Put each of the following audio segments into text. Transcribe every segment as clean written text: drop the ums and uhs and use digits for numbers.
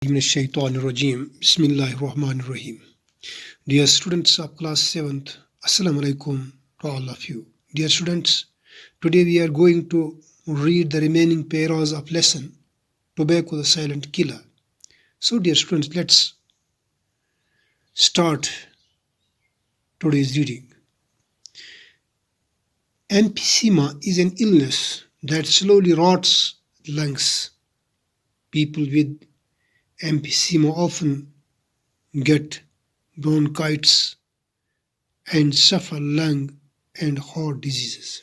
Rajim. Bismillahirrahmanirrahim. Dear students of class 7th, Assalamu alaikum to all of you. Dear students, today we are going to read the remaining paras of lesson Tobacco the Silent Killer. So dear students, let's start today's reading. Emphysema is an illness that slowly rots lungs. People with emphysema often get bronchitis and suffer lung and heart diseases.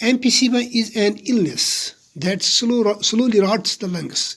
emphysema is an illness that slowly rots the lungs.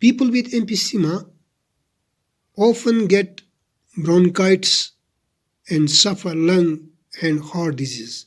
People with emphysema often get bronchitis and suffer lung and heart disease.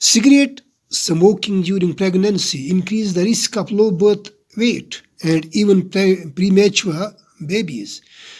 Cigarette smoking during pregnancy increase the risk of low birth weight and even premature babies.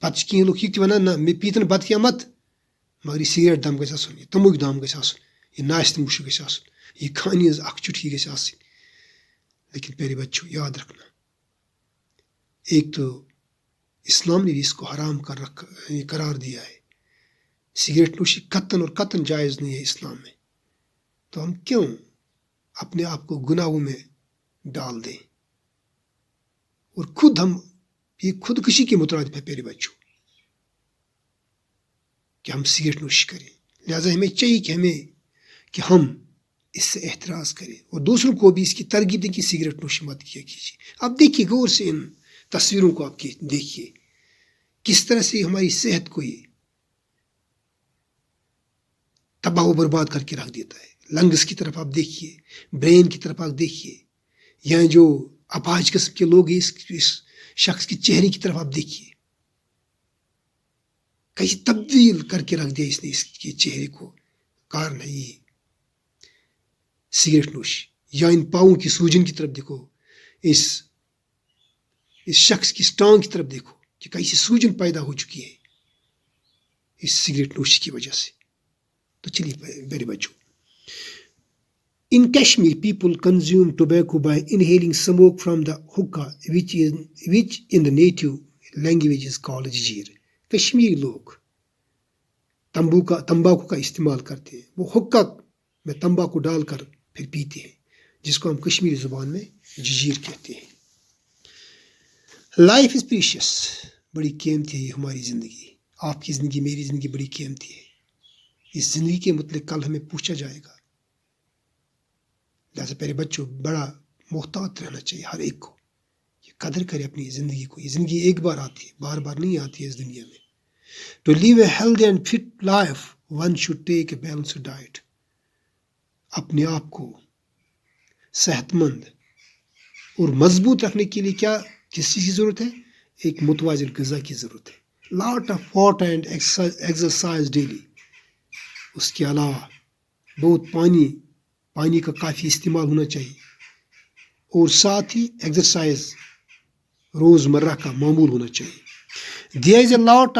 پتہٕ چھِ کینٛہہ لُکھ یہِ تہِ وَنان نہ مےٚ پیٖتن بَتہٕ کینٛہہ مت مگر یہِ سِگریٹ دم گژھِ آسُن یہِ تمبوٗکھ دم گژھِ آسُن یہ ناشتہ مُشک گژھِ آسُن یہ کھانی ہٕنٛز اکھ چُٹھی گژھِ آسٕنۍ لیکن پیارے بچوں یاد رکھنا ایک تو اسلام نے بھی اس کو حرام قرار دیا ہے سگریٹ نوشی قطعاً اور قطعاً جائز نہیں ہے اسلام میں تو ہم کیوں اپنے آپ کو گناہوں میں ڈال دیں اور خود ہم یہ خودکشی کے مترادف ہے پیارے بچوں کہ ہم سگریٹ نوشی کریں لہٰذا ہمیں چاہیے کہ ہم اس سے احتراز کریں اور دوسروں کو بھی اس کی ترغیب دیں کہ سگریٹ نوشی مت کیا کیجیے اب دیکھیے غور سے ان تصویروں کو آپ دیکھیے کس طرح سے ہماری صحت کو یہ تباہ و برباد کر کے رکھ دیتا ہے لنگس کی طرف آپ دیکھیے برین کی طرف آپ دیکھیے یا جو اپاہج قسم کے لوگ ہیں اس شخص کے چہرے کی طرف آپ دیکھیے کیسی تبدیل کر کے رکھ دیا اس نے اس کے چہرے کو کارن ہے یہ سگریٹ نوشی یا ان پاؤں کی سوجن کی طرف دیکھو اس شخص کی ٹانگ کی طرف دیکھو کہ کیسی سوجن پیدا ہو چکی ہے اس سگریٹ نوشی کی وجہ سے تو چلیے میرے بچوں In Kashmir, people consume tobacco by inhaling smoke from the hookah, which in the native language is called jijir. Kashmiri لوگ تمباکو کا استعمال کرتے ہیں وہ حکا میں تمباکو ڈال کر پھر پیتے ہیں جس کو ہم کشمیری زبان میں ججیر کہتے ہیں. لائف از پریشیس بڑی قیمتی ہے یہ ہماری زندگی آپ کی زندگی میری زندگی بڑی قیمتی ہے اس زندگی کے متعلق کل ہمیں پوچھا جائے گا لہٰذا پیارے بچوں بڑا محتاط رہنا چاہیے ہر ایک کو یہ قدر کرے اپنی زندگی کو یہ زندگی ایک بار آتی ہے بار بار نہیں آتی ہے اس دنیا میں. To live a healthy and fit life, one should take a balanced diet. اپنے آپ کو صحت مند اور مضبوط رکھنے کے لیے کس چیز کی ضرورت ہے ایک متوازن غذا کی ضرورت ہے. Lot of water and exercise daily. اس کے علاوہ بہت پانی کا کافی استعمال ہونا چاہیے اور ساتھ ہی ایکسرسائز روزمرہ کا معمول ہونا چاہیے. There is a lot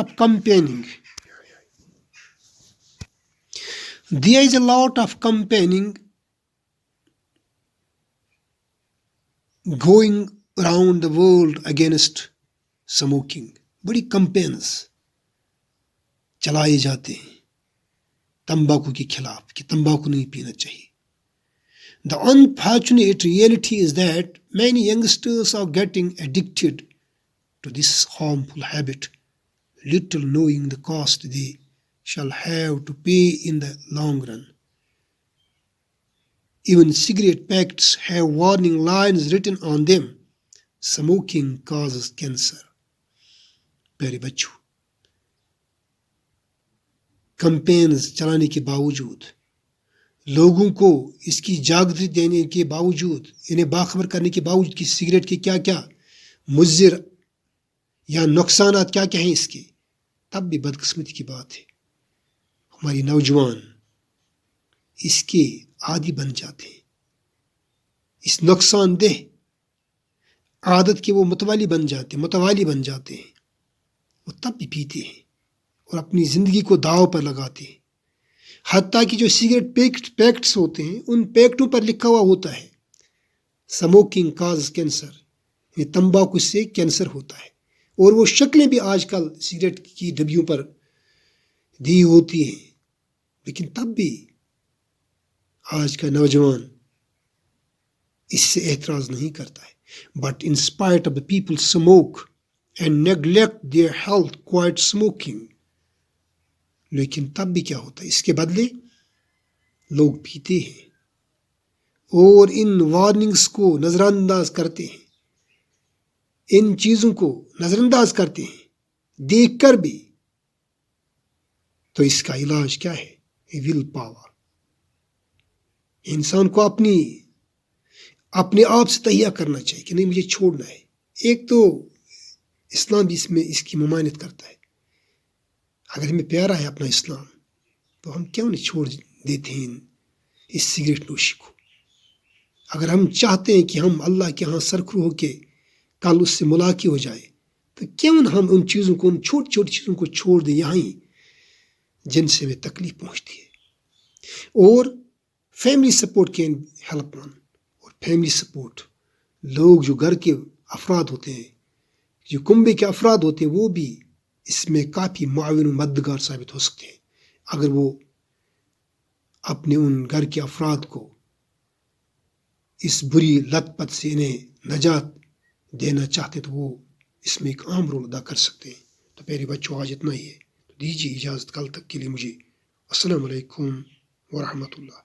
of campaigning going around the world against smoking. بڑی کمپینز چلائے جاتے ہیں تمباکو کے خلاف کہ تمباکو نہیں پینا چاہیے. The unfortunate reality is that many youngsters are getting addicted to this harmful habit, little knowing the cost they shall have to pay in the long run. Even cigarette packets have warning lines written on them. Smoking causes cancer. پیارے بچوں campaigns چلانے کے باوجود لوگوں کو اس کی جاگرتی دینے کے باوجود انہیں باخبر کرنے کے باوجود کہ سگریٹ کے کیا کیا مضر یا نقصانات کیا کیا ہیں اس کے تب بھی بدقسمتی کی بات ہے ہماری نوجوان اس کے عادی بن جاتے ہیں اس نقصان دہ عادت کے وہ متوالی بن جاتے ہیں وہ تب بھی پیتے ہیں اور اپنی زندگی کو داؤ پر لگاتے ہیں. حتیٰ کہ جو سگریٹ پیکٹس ہوتے ہیں ان پیکٹوں پر لکھا ہوا ہوتا ہے سموکنگ کاز کینسر یعنی تمباکو سے کینسر ہوتا ہے اور وہ شکلیں بھی آج کل سگریٹ کی ڈبیوں پر دی ہوتی ہیں لیکن تب بھی آج کا نوجوان اس سے اعتراض نہیں کرتا ہے. But in spite of the people smoke and neglect their health quite smoking. لیکن تب بھی کیا ہوتا ہے اس کے بدلے لوگ پیتے ہیں اور ان وارننگز کو نظر انداز کرتے ہیں ان چیزوں کو نظر انداز کرتے ہیں دیکھ کر بھی. تو اس کا علاج کیا ہے ول پاور. انسان کو اپنے آپ سے تہیہ کرنا چاہیے کہ نہیں مجھے چھوڑنا ہے. ایک تو اسلام بھی اس کی ممانعت کرتا ہے. اگر ہمیں پیارا ہے اپنا اسلام تو ہم کیوں نہیں چھوڑ دیتے ہیں اس سگریٹ نوشی کو. اگر ہم چاہتے ہیں کہ ہم اللہ کے ہاں سرخرو ہو کے کل اس سے ملاقات ہو جائے تو کیوں نہ ہم ان چیزوں کو، ان چھوٹی چھوٹی چیزوں کو چھوڑ دیں یہاں ہی جن سے ہمیں تکلیف پہنچتی ہے. اور فیملی سپورٹ کین ہیلپ آن. اور فیملی سپورٹ، لوگ جو گھر کے افراد ہوتے ہیں، جو کنبے کے افراد ہوتے ہیں، وہ بھی اس میں کافی معاون و مددگار ثابت ہو سکتے ہیں. اگر وہ اپنے ان گھر کے افراد کو اس بری لت پت سے انہیں نجات دینا چاہتے تو وہ اس میں ایک اہم رول ادا کر سکتے ہیں. تو پیارے بچوں، آج اتنا ہی ہے. تو دیجیے اجازت کل تک کے لیے مجھے. السلام علیکم ورحمۃ اللہ.